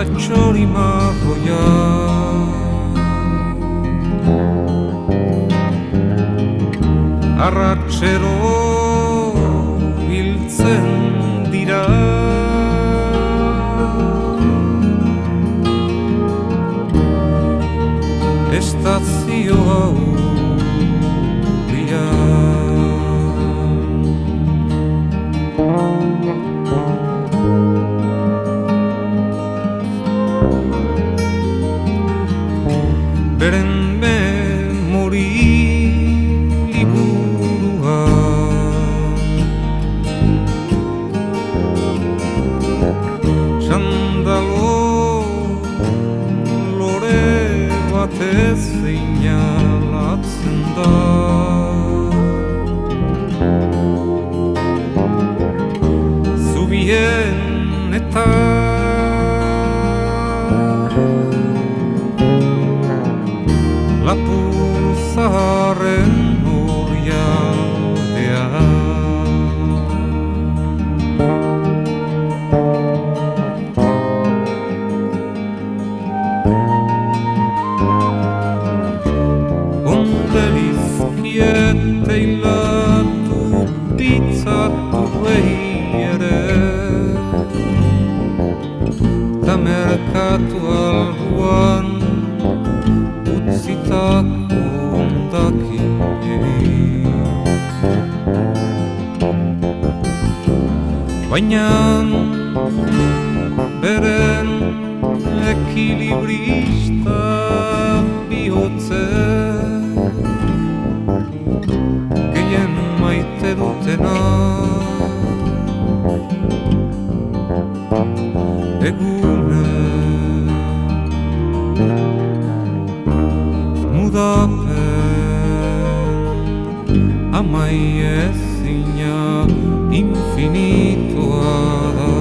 txori marroia. Arratxero biltzen dira, estazio hauria. Beren memori liburua sandalo lore batez seinalatzen da. Zubien eta lapur zaharren orialdea. Ondelizkiete hilatu ditzatu ere, ta merkatu alduan utzitako ondakinei. Baina beren ekilibrista bihotzek gehien maite dutena egunen mudapen amaiezina infinitoa da.